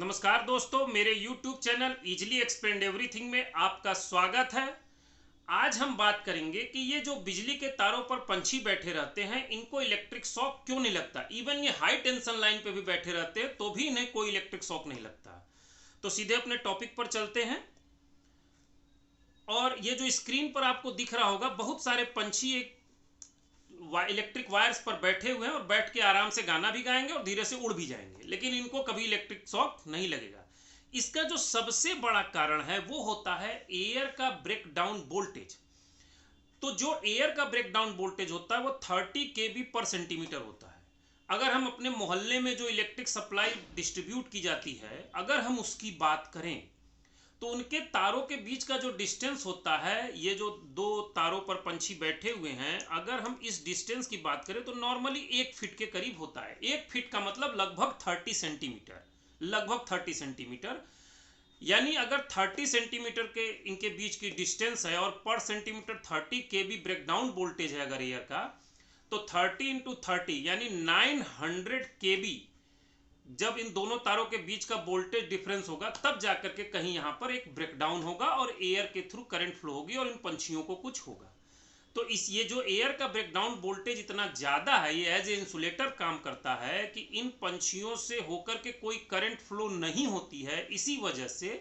नमस्कार दोस्तों, मेरे YouTube channel easily explained everything में आपका स्वागत है। आज हम बात करेंगे कि ये जो बिजली के तारों पर पंछी बैठे रहते हैं, इनको इलेक्ट्रिक शॉक क्यों नहीं लगता। इवन ये हाई टेंशन लाइन पे भी बैठे रहते हैं तो भी इन्हें कोई इलेक्ट्रिक शॉक नहीं लगता। तो सीधे अपने टॉपिक पर चलते हैं। और ये जो स्क्रीन पर आपको दिख रहा होगा, बहुत सारे पंछी एक इलेक्ट्रिक वायर्स पर बैठे हुए हैं और बैठ के आराम से गाना भी गाएंगे और धीरे से उड़ भी जाएंगे, लेकिन इनको कभी इलेक्ट्रिक शॉक नहीं लगेगा। इसका जो सबसे बड़ा कारण है वो होता है एयर का ब्रेकडाउन वोल्टेज। तो जो एयर का ब्रेकडाउन वोल्टेज होता है वो 30 kV पर सेंटीमीटर होता है। अगर हम अपने मोहल्ले में जो इलेक्ट्रिक सप्लाई डिस्ट्रीब्यूट की जाती है, अगर हम उसकी बात करें तो उनके तारों के बीच का जो डिस्टेंस होता है, ये जो दो तारों पर पंछी बैठे हुए हैं, अगर हम इस डिस्टेंस की बात करें तो नॉर्मली 1 फीट के करीब होता है। 1 फीट का मतलब लगभग 30 सेंटीमीटर, लगभग 30 सेंटीमीटर। यानी अगर 30 सेंटीमीटर के इनके बीच की डिस्टेंस है और पर सेंटीमीटर 30 kV ब्रेकडाउन वोल्टेज है अगर एयर का, तो 30 इंटू 30 यानी 900 kV जब इन दोनों तारों के बीच का वोल्टेज डिफरेंस होगा, तब जाकर के कहीं यहां पर एक ब्रेकडाउन होगा और एयर के थ्रू करंट फ्लो होगी और इन पंछियों को कुछ होगा। तो ये जो एयर का ब्रेकडाउन वोल्टेज इतना ज्यादा है, ये एज ए इंसुलेटर काम करता है कि इन पंछियों से होकर के कोई करंट फ्लो नहीं होती है। इसी वजह से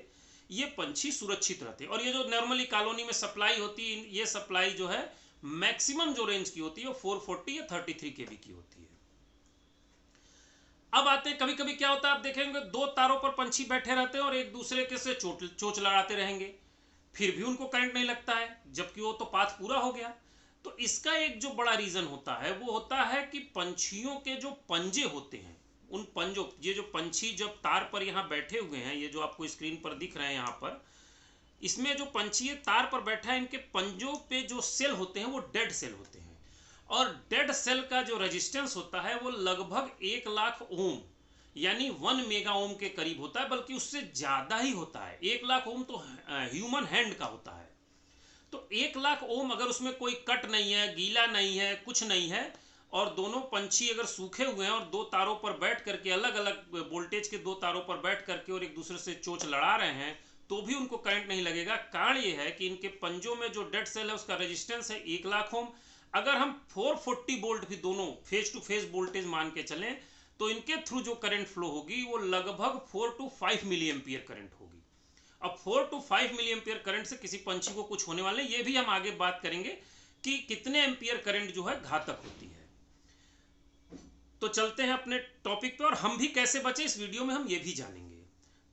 ये पंछी सुरक्षित रहते हैं। और ये जो नॉर्मली कॉलोनी में सप्लाई होती है, ये सप्लाई जो है मैक्सिमम जो रेंज की होती है वो 440 या 33 kV की होती है। अब आते हैं, कभी कभी क्या होता है, आप देखेंगे दो तारों पर पंछी बैठे रहते हैं और एक दूसरे के से चोंच लड़ाते रहेंगे, फिर भी उनको करंट नहीं लगता है, जबकि वो तो पाथ पूरा हो गया। तो इसका एक जो बड़ा रीजन होता है वो होता है कि पंछियों के जो पंजे होते हैं, उन पंजों, ये जो पंछी जब तार पर यहाँ बैठे हुए हैं, ये जो आपको स्क्रीन पर दिख रहे हैं यहाँ पर, इसमें जो पंछी तार पर बैठा है, इनके पंजों पे जो सेल होते हैं वो डेड सेल होते हैं। और डेड सेल का जो रेजिस्टेंस होता है वो लगभग 1 लाख ओम यानी 1 मेगा ओम के करीब होता है, बल्कि उससे ज्यादा ही होता है। 1 लाख ओम तो ह्यूमन हैंड का होता है। तो 1 लाख ओम अगर उसमें कोई कट नहीं है, गीला नहीं है, कुछ नहीं है, और दोनों पंछी अगर सूखे हुए हैं और दो तारों पर बैठ करके, अलग अलग वोल्टेज के दो तारों पर बैठ करके और एक दूसरे से चोंच लड़ा रहे हैं, तो भी उनको करंट नहीं लगेगा। कारण ये है कि इनके पंजों में जो डेड सेल है उसका रेजिस्टेंस है 1 लाख ओम। अगर हम 440 वोल्ट भी दोनों फेज टू फेज वोल्टेज मान के चलें, तो इनके थ्रू जो करंट फ्लो होगी वो लगभग 4 to 5 मिली एम्पियर करंट होगी। अब 4 to 5 मिली एम्पियर करंट से किसी पंछी को कुछ होने वाले, ये भी हम आगे बात करेंगे कि कितने एम्पियर करंट जो है घातक होती है। तो चलते हैं अपने टॉपिक पे, और हम भी कैसे बचे इस वीडियो में हम ये भी जानेंगे।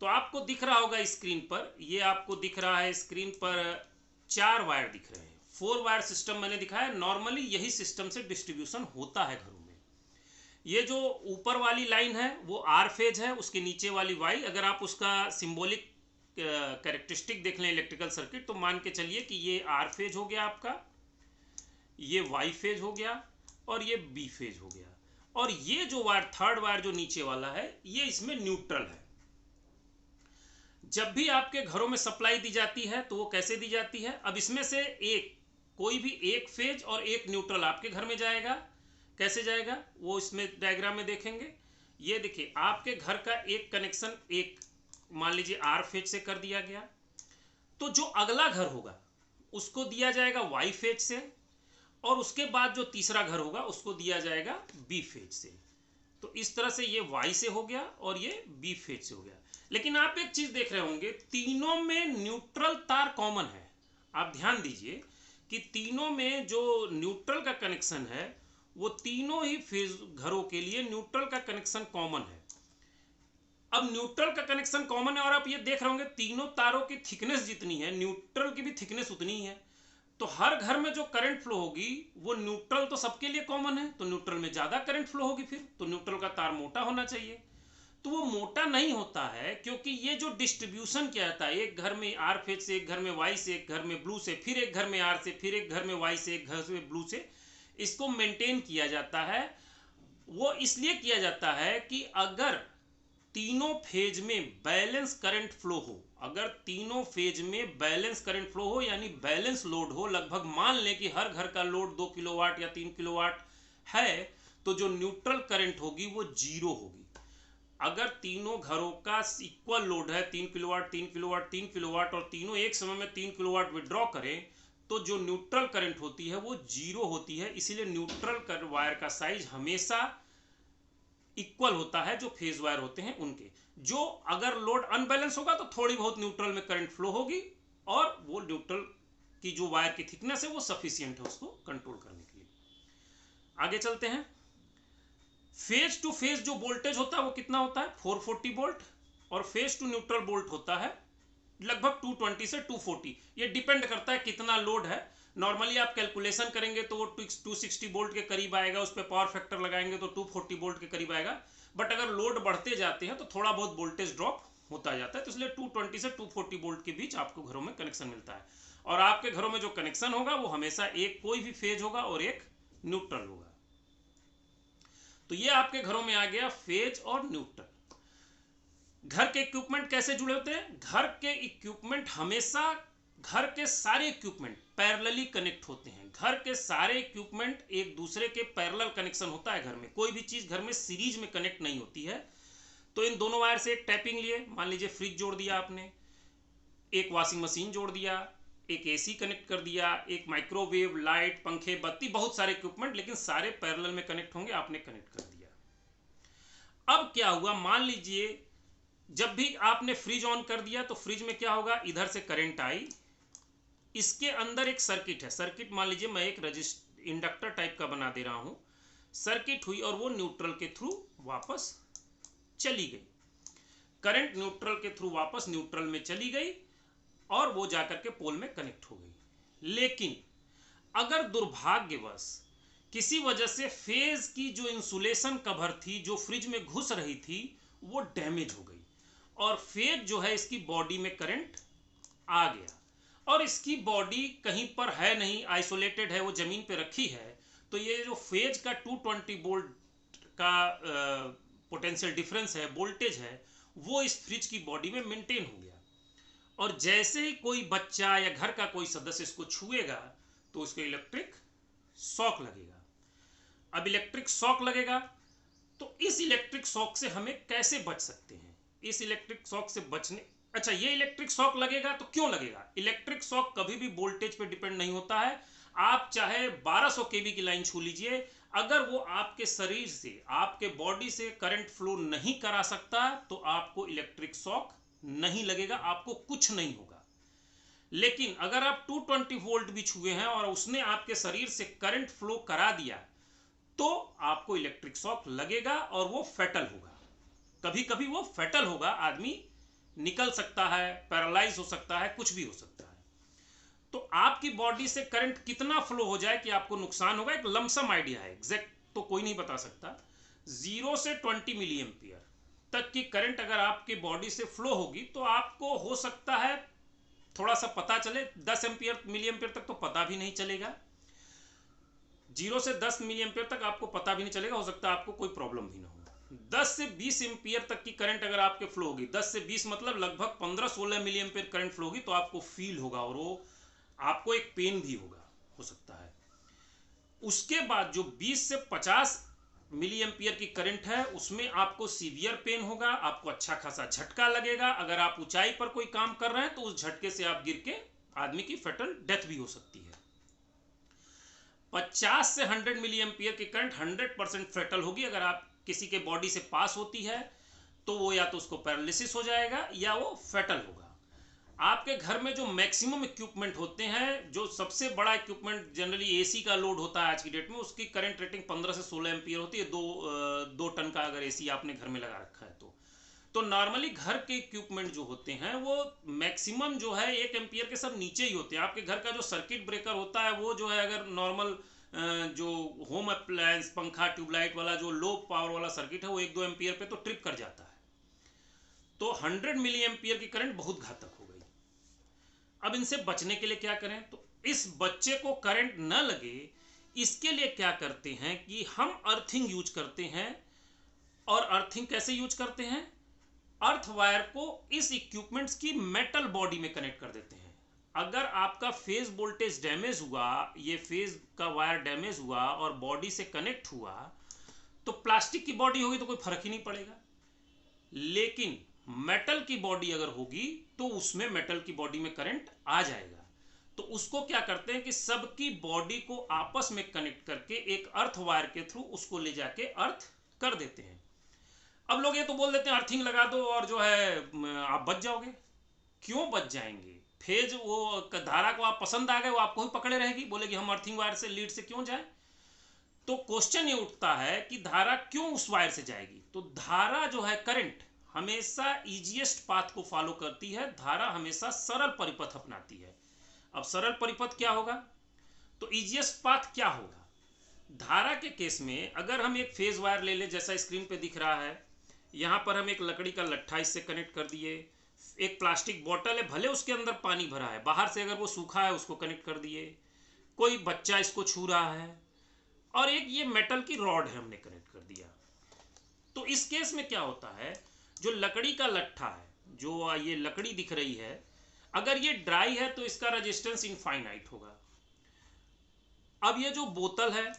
तो आपको दिख रहा होगा स्क्रीन पर, ये आपको दिख रहा है स्क्रीन पर 4 वायर दिख रहे हैं। 4 वायर सिस्टम मैंने दिखाया। नॉर्मली यही सिस्टम से डिस्ट्रीब्यूशन होता है घरों में। ये जो ऊपर वाली लाइन है वो आर फेज है, उसके नीचे वाली वाई। अगर आप उसका सिंबॉलिक कैरेक्टरिस्टिक देख लें इलेक्ट्रिकल सर्किट, तो मान के चलिए कि ये आर फेज हो गया आपका, ये वाई फेज हो गया और ये बी फेज हो गया। और ये जो वायर, थर्ड वायर जो नीचे वाला है, ये इसमें न्यूट्रल है। जब भी आपके घरों में सप्लाई दी जाती है तो वो कैसे दी जाती है, अब इसमें से कोई भी एक फेज और एक न्यूट्रल आपके घर में जाएगा। कैसे जाएगा वो इसमें डायग्राम में देखेंगे। ये देखिए, आपके घर का एक कनेक्शन एक मान लीजिए आर फेज से कर दिया गया, तो जो अगला घर होगा उसको दिया जाएगा वाई फेज से, और उसके बाद जो तीसरा घर होगा उसको दिया जाएगा बी फेज से। तो इस तरह से ये वाई से हो गया और ये बी फेज से हो गया। लेकिन आप एक चीज देख रहे होंगे, तीनों में न्यूट्रल तार कॉमन है। आप ध्यान दीजिए कि तीनों में जो न्यूट्रल का कनेक्शन है वो तीनों ही फेज घरों के लिए न्यूट्रल का कनेक्शन कॉमन है। अब न्यूट्रल का कनेक्शन कॉमन है और आप ये देख रहे होंगे तीनों तारों की थिकनेस जितनी है, न्यूट्रल की भी थिकनेस उतनी ही है। तो हर घर में जो करंट फ्लो होगी वो न्यूट्रल तो सबके लिए कॉमन है, तो न्यूट्रल में ज्यादा करंट फ्लो होगी, फिर तो न्यूट्रल का तार मोटा होना चाहिए। तो वो मोटा नहीं होता है, क्योंकि ये जो डिस्ट्रीब्यूशन किया जाता है, एक घर में आर फेज से, एक घर में वाई से, एक घर में ब्लू से, फिर एक घर में आर से, फिर एक घर में वाई से, एक घर में ब्लू से, इसको मेंटेन किया जाता है। वो इसलिए किया जाता है कि अगर तीनों फेज में बैलेंस करंट फ्लो हो, अगर तीनों फेज में बैलेंस करंट फ्लो हो यानी बैलेंस लोड हो, लगभग मान लें कि हर घर का लोड 2 किलोवाट या 3 किलोवाट है, तो जो न्यूट्रल करंट होगी वो जीरो होगी। अगर तीनों घरों का इक्वल लोड है 3 किलोवाट 3 किलोवाट 3 किलोवाट और तीनों एक समय में 3 किलोवाट विड्रॉ करें तो जो न्यूट्रल करंट होती है वो जीरो होती है। इसीलिए न्यूट्रल वायर का साइज हमेशा इक्वल होता है जो फेज वायर होते हैं उनके। जो अगर लोड अनबैलेंस होगा तो थोड़ी बहुत न्यूट्रल में करंट फ्लो होगी और वो न्यूट्रल की जो वायर की थिकनेस है वो सफिशियंट है उसको कंट्रोल करने के लिए। आगे चलते हैं। फेज टू फेज जो वोल्टेज होता है वो कितना होता है 440 वोल्ट और फेज टू न्यूट्रल वोल्ट होता है लगभग 220 से 240। ये डिपेंड करता है कितना लोड है। नॉर्मली आप कैलकुलेशन करेंगे तो वो 260 वोल्ट के करीब आएगा, उस पर पावर फैक्टर लगाएंगे तो 240 वोल्ट के करीब आएगा। बट अगर लोड बढ़ते जाते हैं तो थोड़ा बहुत वोल्टेज ड्रॉप होता जाता है, तो इसलिए 220 से 240 वोल्ट के बीच आपको घरों में कनेक्शन मिलता है। और आपके घरों में जो कनेक्शन होगा वो हमेशा एक कोई भी फेज होगा और एक न्यूट्रल होगा। तो ये आपके घरों में आ गया फेज और न्यूट्रल। घर के इक्विपमेंट कैसे जुड़े होते हैं? घर के इक्विपमेंट हमेशा घर के सारे इक्विपमेंट पैरेलली कनेक्ट होते हैं। घर के सारे इक्विपमेंट एक दूसरे के पैरेलल कनेक्शन होता है घर में। कोई भी चीज घर में सीरीज में कनेक्ट नहीं होती है। तो इन दोनों वायर से एक टैपिंग लिए, मान लीजिए फ्रिज जोड़ दिया आपने, एक वॉशिंग मशीन जोड़ दिया, एक एसी कनेक्ट कर दिया, एक माइक्रोवेव, लाइट, पंखे, बत्ती, बहुत सारे इक्विपमेंट, लेकिन सारे पैरेलल में कनेक्ट होंगे, आपने कनेक्ट कर दिया। अब क्या हुआ, मान लीजिए जब भी आपने फ्रिज ऑन कर दिया तो फ्रिज में क्या होगा, इधर से करंट आई, इसके अंदर एक सर्किट है। सर्किट मान लीजिए मैं एक इंडक्टर टाइप का बना दे रहा हूं। सर्किट हुई और वो न्यूट्रल के थ्रू वापस चली गई। करंट न्यूट्रल के थ्रू वापस न्यूट्रल में चली गई और वो जाकर के पोल में कनेक्ट हो गई। लेकिन अगर दुर्भाग्यवश किसी वजह से फेज की जो इंसुलेशन कवर थी जो फ्रिज में घुस रही थी वो डैमेज हो गई और फेज जो है इसकी बॉडी में करंट आ गया और इसकी बॉडी कहीं पर है नहीं, आइसोलेटेड है, वो जमीन पे रखी है। तो ये जो फेज का 220 वोल्ट का पोटेंशियल डिफरेंस है, वोल्टेज है, वो इस फ्रिज की बॉडी में मेंटेन हो गया। और जैसे ही कोई बच्चा या घर का कोई सदस्य इसको छुएगा तो उसको इलेक्ट्रिक शॉक लगेगा। अब इलेक्ट्रिक शॉक लगेगा तो इस इलेक्ट्रिक शॉक से हमें कैसे बच सकते हैं? इस इलेक्ट्रिक शॉक से बचने, अच्छा ये इलेक्ट्रिक शॉक लगेगा तो क्यों लगेगा? इलेक्ट्रिक शॉक कभी भी वोल्टेज पे डिपेंड नहीं होता है। आप चाहे 1200 केवी की लाइन छू लीजिए, अगर वो आपके शरीर से, आपके बॉडी से करंट फ्लो नहीं करा सकता तो आपको इलेक्ट्रिक शॉक नहीं लगेगा, आपको कुछ नहीं होगा। लेकिन अगर आप 220 वोल्ट भी छुए हैं और उसने आपके शरीर से करंट फ्लो करा दिया तो आपको इलेक्ट्रिक शॉक लगेगा और वो फैटल होगा। कभी कभी वो फैटल होगा, आदमी निकल सकता है, पैरालाइज हो सकता है, कुछ भी हो सकता है। तो आपकी बॉडी से करंट कितना फ्लो हो जाए कि आपको नुकसान होगा, एक लमसम आइडिया है, एग्जैक्ट तो कोई नहीं बता सकता। 0 से 20 मिली एम्पियर तक की करंट अगर आपकी बॉडी से फ्लो होगी तो आपको हो सकता है थोड़ा सा पता चले, 10 एम्पियर मिली एम्पियर तक तो पता भी नहीं चलेगा। 0 से 10 मिली एम्पियर तक आपको पता भी नहीं चलेगा, हो सकता है आपको कोई प्रॉब्लम भी ना हो। 10 से 20 एम्पियर तक की करंट अगर आपके फ्लो होगी, 10 से 20 मतलब लगभग 15-16 मिली एम्पियर करंट फ्लो होगी, तो आपको फील होगा और वो आपको एक पेन भी होगा, हो सकता है। उसके बाद जो 20 से 50 मिली एम्पियर की करंट है उसमें आपको सीवियर पेन होगा, आपको अच्छा खासा झटका लगेगा। अगर आप ऊंचाई पर कोई काम कर रहे हैं तो उस झटके से आप गिर के आदमी की फैटल डेथ भी हो सकती है। 50 से 100 मिली एम्पियर की करंट 100% फैटल होगी। अगर आप किसी के बॉडी से पास होती है तो वो या तो उसको पैरालिसिस हो जाएगा या वो फैटल होगा। आपके घर में जो मैक्सिमम इक्विपमेंट होते हैं, जो सबसे बड़ा इक्विपमेंट जनरली एसी का लोड होता है आज की डेट में, उसकी करंट रेटिंग 15 से 16 एम्पियर होती है। 2 टन का अगर एसी आपने घर में लगा रखा है तो नॉर्मली घर के इक्विपमेंट जो होते हैं वो मैक्सिमम जो है 1 एम्पियर के सब नीचे ही होते हैं। आपके घर का जो सर्किट ब्रेकर होता है वो जो है, अगर नॉर्मल जो होम अप्लायंस, पंखा, ट्यूबलाइट वाला जो लो पावर वाला सर्किट है वो 1-2 एम्पियर पे तो ट्रिप कर जाता है। तो 100 मिली एम्पियर की करंट बहुत घातक हो गई। अब इनसे बचने के लिए क्या करें? तो इस बच्चे को करंट न लगे इसके लिए क्या करते हैं कि हम अर्थिंग यूज करते हैं। और अर्थिंग कैसे यूज करते हैं? अर्थ वायर को इस इक्विपमेंट्स की मेटल बॉडी में कनेक्ट कर देते हैं। अगर आपका फेज वोल्टेज डैमेज हुआ, ये फेज का वायर डैमेज हुआ और बॉडी से कनेक्ट हुआ, तो प्लास्टिक की बॉडी होगी तो कोई फर्क ही नहीं पड़ेगा। लेकिन मेटल की बॉडी अगर होगी तो उसमें मेटल की बॉडी में करंट आ जाएगा। तो उसको क्या करते हैं कि सबकी बॉडी को आपस में कनेक्ट करके एक अर्थ वायर के थ्रू उसको ले जाके अर्थ कर देते हैं। अब लोग ये तो बोल देते हैं अर्थिंग लगा दो और जो है आप बच जाओगे। क्यों बच जाएंगे? फेज वो धारा को आप पसंद आ गए, वो आपको ही पकड़े रहेगी, बोलेगी हम अर्थिंग वायर से लीड से क्यों जाए। तो क्वेश्चन ये उठता है कि धारा क्यों उस वायर से जाएगी। तो धारा जो है करंट हमेशा इजीएस्ट पाथ को फॉलो करती है, धारा हमेशा सरल परिपथ अपनाती है। अब सरल परिपथ क्या होगा, तो इजीएस्ट पाथ क्या होगा। धारा के केस में अगर हम एक फेज वायर ले ले, जैसा स्क्रीन पे दिख रहा है, यहां पर हम एक लकड़ी का लट्ठा इससे कनेक्ट कर दिए, एक प्लास्टिक बोतल है, भले उसके अंदर पानी भरा है, बाहर से अगर वो सूखा है उसको कनेक्ट कर दिए, कोई बच्चा इसको छू रहा है, और एक ये मेटल की रॉड है हमने कनेक्ट कर दिया। तो इस केस में क्या होता है, जो लकड़ी का लट्ठा है, जो ये लकड़ी दिख रही है, अगर ये ड्राई है तो इसका रेजिस्टेंस इनफाइनाइट होगा। अब ये जो बोतल है,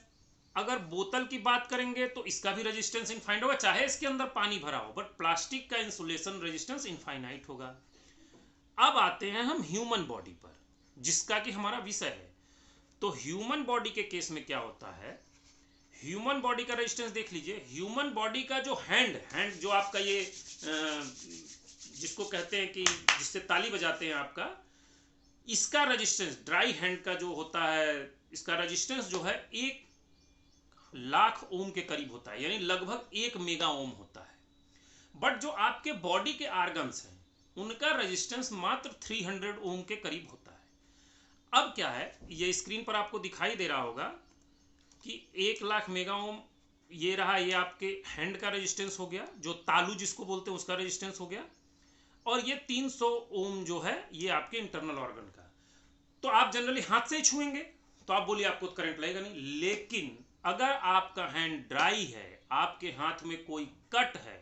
अगर बोतल की बात करेंगे तो इसका भी रेजिस्टेंस इनफाइनाइट होगा, चाहे इसके अंदर पानी भरा हो, बट प्लास्टिक का इंसुलेशन रेजिस्टेंस इनफाइनाइट होगा। अब आते हैं हम ह्यूमन बॉडी पर, जिसका कि हमारा विषय है। तो ह्यूमन बॉडी के केस में क्या होता है, ह्यूमन बॉडी का रेजिस्टेंस देख लीजिए। ह्यूमन बॉडी का जो हैंड जो आपका ये जिसको कहते हैं कि जिससे ताली बजाते हैं आपका, इसका रेजिस्टेंस ड्राई हैंड का जो होता है, इसका रेजिस्टेंस जो है 1,00,000 ओम के करीब होता है, यानी लगभग 1 मेगा ओम होता है। बट जो आपके बॉडी के आर्गन्स हैं उनका रेजिस्टेंस मात्र 300 ओम के करीब होता है। अब क्या है, ये स्क्रीन पर आपको दिखाई दे रहा होगा कि 1,00,000 मेगा ओम ये रहा, ये आपके हैंड का रेजिस्टेंस हो गया, जो तालू जिसको बोलते हैं उसका रेजिस्टेंस हो गया, और ये 300 ओम जो है ये आपके इंटरनल ऑर्गन का। तो आप जनरली हाथ से ही छुएंगे तो आप बोलिए आपको करंट लगेगा नहीं, लेकिन अगर आपका हैंड ड्राई है, आपके हाथ में कोई कट है,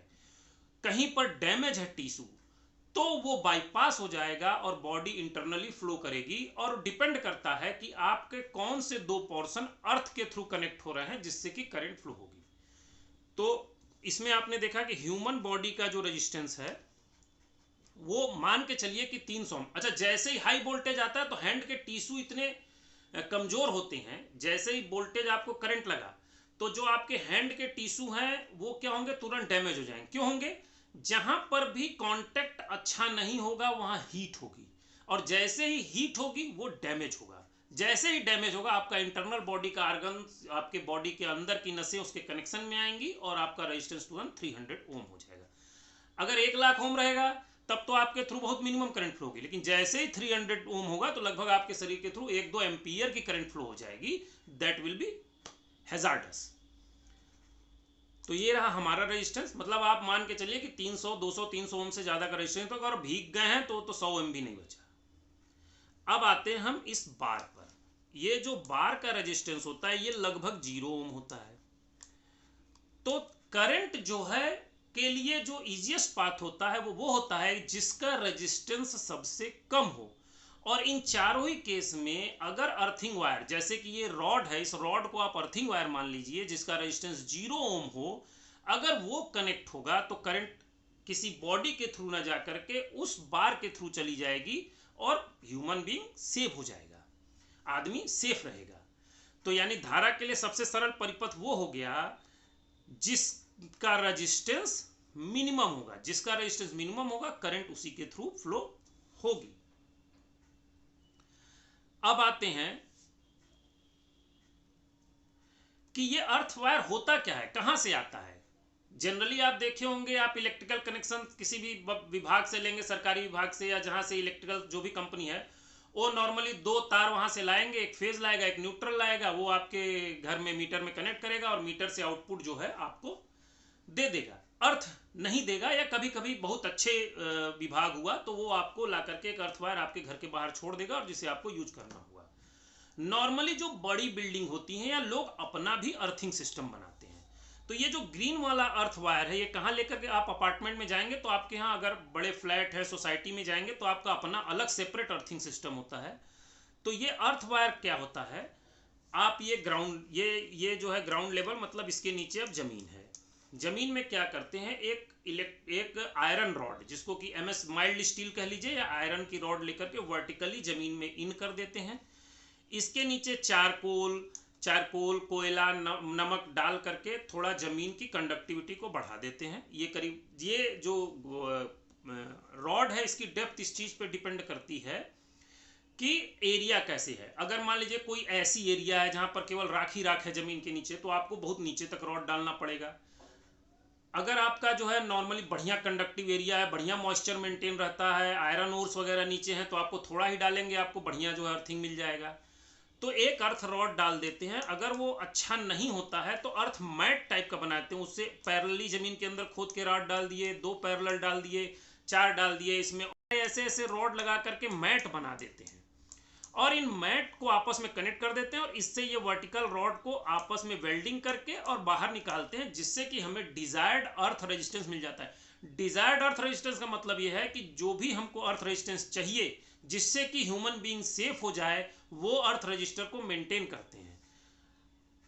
कहीं पर डैमेज है टिश्यू, तो वो बाईपास हो जाएगा और बॉडी इंटरनली फ्लो करेगी। और डिपेंड करता है कि आपके कौन से 2 पोर्शन अर्थ के थ्रू कनेक्ट हो रहे हैं जिससे कि करंट फ्लो होगी। तो इसमें आपने देखा कि ह्यूमन बॉडी का जो रेजिस्टेंस है वो मान के चलिए कि 300। अच्छा, जैसे ही हाई वोल्टेज आता है तो हैंड के टिश्यू इतने कमजोर होते हैं, जैसे ही वोल्टेज आपको करंट लगा तो जो आपके हैंड के टिश्यू हैं वो क्या होंगे, तुरंत डैमेज हो जाएंगे। क्यों होंगे, जहां पर भी कांटेक्ट अच्छा नहीं होगा वहां हीट होगी, और जैसे ही हीट होगी वो डैमेज होगा। जैसे ही डैमेज होगा आपका इंटरनल बॉडी का आर्गन, आपके बॉडी के अंदर की नसें उसके कनेक्शन में आएंगी और आपका रेजिस्टेंस तुरंत 300 ओम हो जाएगा। अगर 1,00,000 ओम रहेगा तब तो आपके थ्रू बहुत मिनिमम करंट फ्लो होगी, लेकिन जैसे ही 300 ओम होगा तो लगभग आपके शरीर के थ्रू 1-2 एम्पियर की करंट फ्लो हो जाएगी। That will be hazards. तो ये रहा हमारा रेजिस्टेंस। मतलब आप मान के चलिए कि 300, 200, 300 ओम से ज्यादा का रेजिस्टेंस, तो अगर भीग गए हैं तो 100 ओम भी नहीं बचा। अब आते हैं हम इस बार पर। ये जो बार का रेजिस्टेंस होता है ये लगभग 0 ओम होता है। तो करंट जो है के लिए जो इजीएस्ट पाथ होता है वो होता है जिसका रेजिस्टेंस सबसे कम हो। और इन चारों ही केस में अगर अर्थिंग वायर, जैसे कि ये रॉड है, इस रॉड को आप अर्थिंग वायर मान लीजिए जिसका रेजिस्टेंस 0 ओम हो, अगर वो कनेक्ट होगा तो करंट किसी बॉडी के थ्रू ना जा करके उस बार के थ्रू चली जाएगी और ह्यूमन बीइंग सेफ हो जाएगा, आदमी सेफ रहेगा। तो यानी धारा के लिए सबसे सरल परिपथ वो हो गया जिसका रेजिस्टेंस मिनिमम होगा, जिसका रेजिस्टेंस मिनिमम होगा करंट उसी के थ्रू फ्लो होगी। अब आते हैं कि ये अर्थ वायर होता क्या है, कहां से आता है। जनरली आप देखे होंगे, आप इलेक्ट्रिकल कनेक्शन किसी भी विभाग से लेंगे, सरकारी विभाग से या जहां से इलेक्ट्रिकल जो भी कंपनी है, वो नॉर्मली 2 तार वहां से लाएंगे, एक फेज लाएगा एक न्यूट्रल लाएगा, वो आपके घर में मीटर में कनेक्ट करेगा और मीटर से आउटपुट जो है आपको दे देगा। अर्थ नहीं देगा, या कभी कभी बहुत अच्छे विभाग हुआ तो वो आपको ला करके एक अर्थ वायर आपके घर के बाहर छोड़ देगा और जिसे आपको यूज करना हुआ। नॉर्मली जो बड़ी बिल्डिंग होती हैं या लोग अपना भी अर्थिंग सिस्टम बनाते हैं, तो ये जो ग्रीन वाला अर्थ वायर है ये कहाँ लेकर के आप अपार्टमेंट में जाएंगे तो आपके यहाँ अगर बड़े फ्लैट है, सोसाइटी में जाएंगे तो आपका अपना अलग सेपरेट अर्थिंग सिस्टम होता है। तो ये अर्थ वायर क्या होता है, आप ये ग्राउंड, ये जो है ग्राउंड लेवल, मतलब इसके नीचे अब जमीन है, जमीन में क्या करते हैं, एक आयरन रॉड, जिसको कि एमएस माइल्ड स्टील कह लीजिए, या आयरन की रॉड लेकर के वर्टिकली जमीन में इन कर देते हैं। इसके नीचे चारकोल कोयला नमक डाल करके थोड़ा जमीन की कंडक्टिविटी को बढ़ा देते हैं। ये जो रॉड है, इसकी डेप्थ इस चीज पे डिपेंड करती है कि एरिया कैसे है। अगर मान लीजिए कोई ऐसी एरिया है जहां पर केवल राख ही राख है जमीन के नीचे, तो आपको बहुत नीचे तक रॉड डालना पड़ेगा। अगर आपका जो है नॉर्मली बढ़िया कंडक्टिव एरिया है, बढ़िया मॉइस्चर मेंटेन रहता है, आयरन ओर्स वगैरह नीचे हैं, तो आपको थोड़ा ही डालेंगे, आपको बढ़िया जो है अर्थिंग मिल जाएगा। तो एक अर्थ रॉड डाल देते हैं। अगर वो अच्छा नहीं होता है तो अर्थ मैट टाइप का बनाते हैं, उससे पैरेलली जमीन के अंदर खोद के रॉड डाल दिए, 2 पैरेलल डाल दिए, 4 डाल दिए, इसमें ऐसे ऐसे रॉड लगा करके मैट बना देते हैं और इन मैट को आपस में कनेक्ट कर देते हैं और इससे ये वर्टिकल रॉड को आपस में वेल्डिंग करके और बाहर निकालते हैं, जिससे कि हमें डिजायर्ड अर्थ रेजिस्टेंस मिल जाता है। डिजायर्ड अर्थ रेजिस्टेंस का मतलब ये है कि जो भी हमको अर्थ रेजिस्टेंस चाहिए जिससे कि ह्यूमन बीइंग सेफ हो जाए, वो अर्थ रजिस्टर को मेंटेन करते हैं।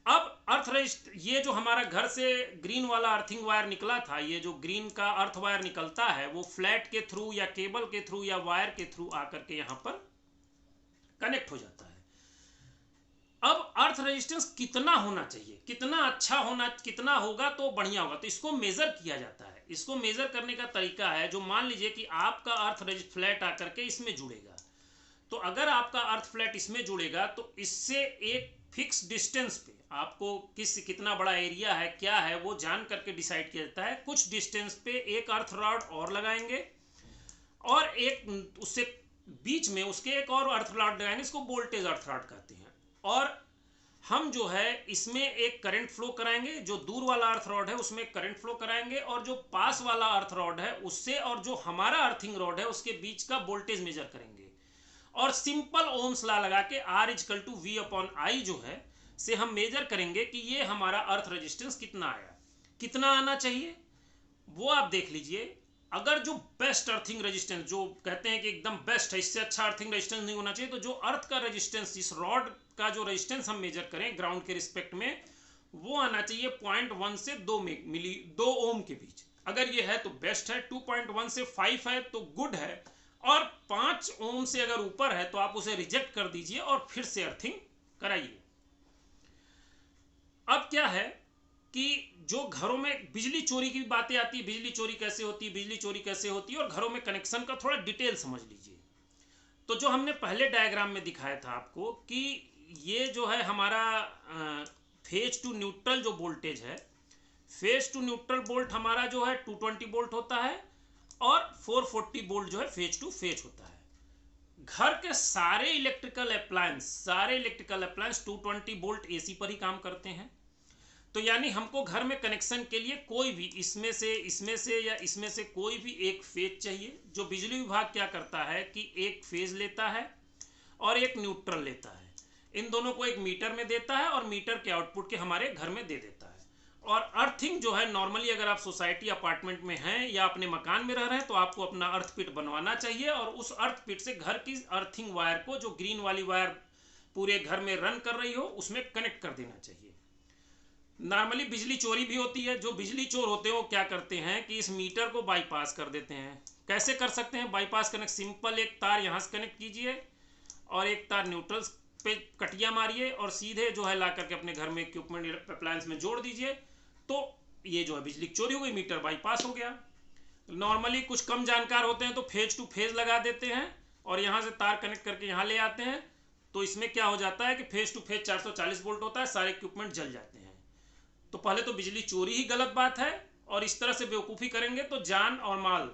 अब अर्थ रजिस्टर, ये जो हमारा घर से ग्रीन वाला अर्थिंग वायर निकला था, ये जो ग्रीन का अर्थ वायर निकलता है, वो फ्लैट के थ्रू या केबल के थ्रू या वायर के थ्रू आकर के यहां पर कनेक्ट हो जाता है। अब अर्थ रेजिस्टेंस कितना होना चाहिए, कितना अच्छा होना, कितना होगा तो बढ़िया होगा, तो इसको मेजर किया जाता है। इसको मेजर करने का तरीका है, जो मान लीजिए कि आपका अर्थ फ्लैट आकर के इसमें जुड़ेगा, तो अगर आपका अर्थ फ्लैट इसमें जुड़ेगा तो इससे एक फिक्स डिस्टेंस पे आपको कितना बड़ा एरिया है क्या है वो जान करके डिसाइड किया जाता है। कुछ डिस्टेंस पे एक अर्थ रॉड और लगाएंगे और एक उससे बीच में उसके एक और अर्थ रॉड लगाएंगे, इसको वोल्टेज अर्थ रॉड कहते हैं। और हम जो है इसमें एक करंट फ्लो कराएंगे, जो दूर वाला अर्थ रॉड है उसमें करंट फ्लो कराएंगे, और जो पास वाला अर्थ रॉड है उससे और जो हमारा अर्थिंग रॉड है उसके बीच का वोल्टेज मेजर करेंगे और सिंपल ओम्स लॉ लगा के R = V/I जो है से हम मेजर करेंगे कि ये हमारा अर्थ रेजिस्टेंस कितना आया। कितना आना चाहिए वो आप देख लीजिए। अगर जो बेस्ट अर्थिंग रेजिस्टेंस, जो कहते हैं कि एकदम बेस्ट है, इससे अच्छा अर्थिंग रेजिस्टेंस नहीं होना चाहिए, तो जो अर्थ का रेजिस्टेंस, इस रॉड का जो रेजिस्टेंस हम मेजर करें ग्राउंड के रिस्पेक्ट में, वो आना चाहिए 0.1 से 2 ओम के बीच। अगर ये है तो बेस्ट है, 2.1 से 5 है तो गुड है, और 5 ओम से अगर ऊपर है तो आप उसे रिजेक्ट कर दीजिए और फिर से अर्थिंग कराइए। अब क्या है कि जो घरों में बिजली चोरी की बातें आती है, बिजली चोरी कैसे होती है, बिजली चोरी कैसे होती है, और घरों में कनेक्शन का थोड़ा डिटेल समझ लीजिए। तो जो हमने पहले डायग्राम में दिखाया था आपको कि ये जो है हमारा फेज टू न्यूट्रल जो वोल्टेज है, फेज टू न्यूट्रल वोल्ट हमारा जो है 220 वोल्ट होता है और 440 वोल्ट जो है फेज टू फेज होता है। घर के सारे इलेक्ट्रिकल अप्लायंस 220 वोल्ट एसी पर ही काम करते हैं। तो यानी हमको घर में कनेक्शन के लिए कोई भी इसमें से या इसमें से कोई भी एक फेज चाहिए। जो बिजली विभाग क्या करता है कि एक फेज लेता है और एक न्यूट्रल लेता है, इन दोनों को एक मीटर में देता है और मीटर के आउटपुट के हमारे घर में दे देता है। और अर्थिंग जो है नॉर्मली अगर आप सोसाइटी अपार्टमेंट में हैं या अपने मकान में रह रहे हैं तो आपको अपना अर्थ पिट बनवाना चाहिए और उस अर्थ पिट से घर की अर्थिंग वायर को, जो ग्रीन वाली वायर पूरे घर में रन कर रही हो, उसमें कनेक्ट कर देना चाहिए। नॉर्मली बिजली चोरी भी होती है। जो बिजली चोर होते हैं वो क्या करते हैं कि इस मीटर को बाईपास कर देते हैं। कैसे कर सकते हैं बाईपास कनेक्ट? सिंपल एक तार यहाँ से कनेक्ट कीजिए और एक तार न्यूट्रल पे कटिया मारिए और सीधे जो है ला करके अपने घर में इक्विपमेंट अप्लायंस में जोड़ दीजिए, तो ये जो है बिजली चोरी हो गई, मीटर बाईपास हो गया। नॉर्मली कुछ कम जानकार होते हैं तो फेज टू फेज लगा देते हैं और यहाँ से तार कनेक्ट करके यहाँ ले आते हैं, तो इसमें क्या हो जाता है कि फेज टू फेज 440 वोल्ट होता है, सारे इक्विपमेंट जल जाते हैं। तो पहले तो बिजली चोरी ही गलत बात है, और इस तरह से बेवकूफ़ी करेंगे तो जान और माल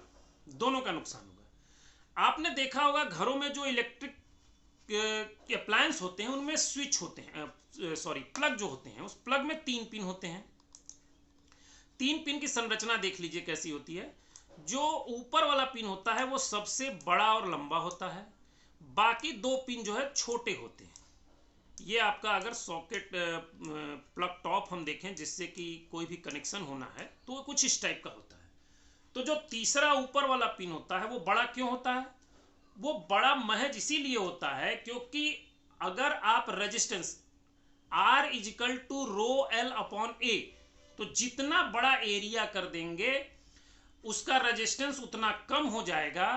दोनों का नुकसान होगा। आपने देखा होगा घरों में जो इलेक्ट्रिक अप्लायंस होते हैं उनमें स्विच होते हैं, प्लग जो होते हैं, उस प्लग में 3 पिन होते हैं। 3 पिन की संरचना देख लीजिए कैसी होती है। जो ऊपर वाला पिन होता है वो सबसे बड़ा और लंबा होता है, बाकी 2 पिन जो है छोटे होते हैं। ये आपका अगर सॉकेट प्लग टॉप हम देखें जिससे कि कोई भी कनेक्शन होना है तो कुछ इस टाइप का होता है। तो जो तीसरा ऊपर वाला पिन होता है वो बड़ा क्यों होता है? वो बड़ा महज इसीलिए होता है क्योंकि अगर आप रेजिस्टेंस R = ρL/A, तो जितना बड़ा एरिया कर देंगे उसका रेजिस्टेंस उतना कम हो जाएगा,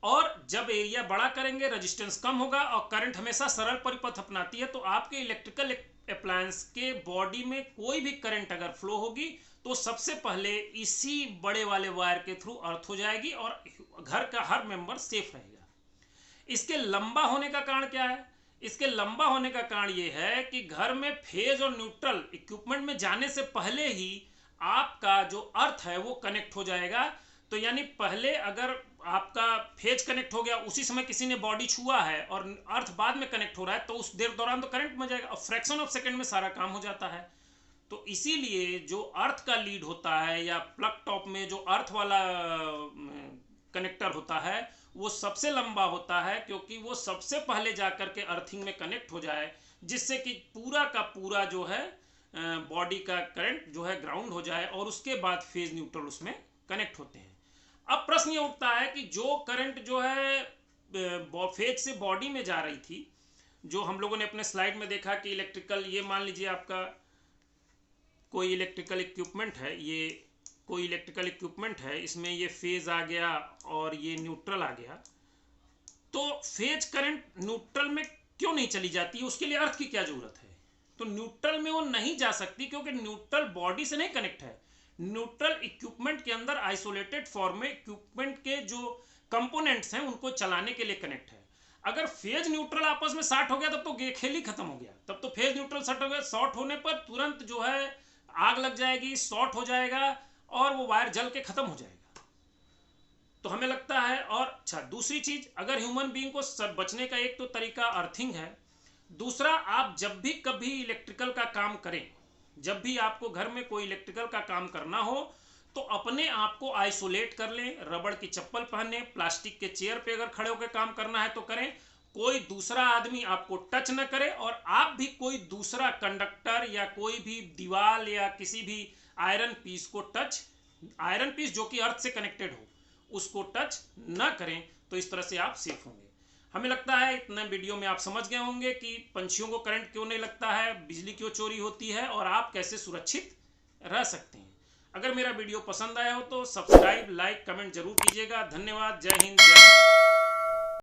और जब एरिया बड़ा करेंगे रेजिस्टेंस कम होगा, और करंट हमेशा सरल परिपथ अपनाती है। तो आपके इलेक्ट्रिकल अप्लायंस के बॉडी में कोई भी करंट अगर फ्लो होगी तो सबसे पहले इसी बड़े वाले वायर के थ्रू अर्थ हो जाएगी और घर का हर मेंबर सेफ रहेगा। इसके लंबा होने का कारण क्या है? इसके लंबा होने का कारण यह है कि घर में फेज और न्यूट्रल इक्विपमेंट में जाने से पहले ही आपका जो अर्थ है वो कनेक्ट हो जाएगा। तो यानी पहले अगर आपका फेज कनेक्ट हो गया, उसी समय किसी ने बॉडी छुआ है और अर्थ बाद में कनेक्ट हो रहा है, तो उस देर दौरान तो करंट में जाएगा और फ्रैक्शन ऑफ सेकंड में सारा काम हो जाता है। तो इसीलिए जो अर्थ का लीड होता है या प्लग टॉप में जो अर्थ वाला कनेक्टर होता है वो सबसे लंबा होता है, क्योंकि वो सबसे पहले जाकर के अर्थिंग में कनेक्ट हो जाए, जिससे कि पूरा का पूरा जो है बॉडी का करंट जो है ग्राउंड हो जाए और उसके बाद फेज न्यूट्रल उसमें कनेक्ट होते हैं। अब प्रश्न ये उठता है कि जो करंट जो है फेज से बॉडी में जा रही थी, जो हम लोगों ने अपने स्लाइड में देखा कि इलेक्ट्रिकल, ये मान लीजिए आपका कोई इलेक्ट्रिकल इक्विपमेंट है, ये कोई इलेक्ट्रिकल इक्विपमेंट है, इसमें ये फेज आ गया और ये न्यूट्रल आ गया। तो फेज करंट न्यूट्रल में क्यों नहीं चली जाती है? उसके लिए अर्थ की क्या जरूरत है? तो न्यूट्रल में वो नहीं जा सकती क्योंकि न्यूट्रल बॉडी से नहीं कनेक्ट है। न्यूट्रल इक्विपमेंट के अंदर आइसोलेटेड फॉर्म में इक्विपमेंट के जो कंपोनेंट्स हैं उनको चलाने के लिए कनेक्ट है। अगर फेज न्यूट्रल आपस में शॉर्ट हो गया तब तो खेल ही खत्म हो गया। तब तो फेज न्यूट्रल शॉर्ट हो गया, शॉर्ट होने पर तुरंत जो है आग लग जाएगी, शॉर्ट हो जाएगा और वो वायर जल के खत्म हो जाएगा। तो हमें लगता है, और अच्छा दूसरी चीज, अगर ह्यूमन बीइंग को सब बचने का एक तो तरीका अर्थिंग है, दूसरा आप जब भी कभी इलेक्ट्रिकल का काम करें, जब भी आपको घर में कोई इलेक्ट्रिकल का काम करना हो तो अपने आप को आइसोलेट कर लें, रबड़ की चप्पल पहने, प्लास्टिक के चेयर पे अगर खड़े होकर काम करना है तो करें, कोई दूसरा आदमी आपको टच न करे, और आप भी कोई दूसरा कंडक्टर या कोई भी दीवार या किसी भी आयरन पीस को टच, आयरन पीस जो कि अर्थ से कनेक्टेड हो, उसको टच न करें। तो इस तरह से आप सेफ होंगे। हमें लगता है इतने वीडियो में आप समझ गए होंगे कि पंछियों को करंट क्यों नहीं लगता है, बिजली क्यों चोरी होती है और आप कैसे सुरक्षित रह सकते हैं। अगर मेरा वीडियो पसंद आया हो तो सब्सक्राइब, लाइक, कमेंट जरूर कीजिएगा। धन्यवाद। जय हिंद, जय भारत।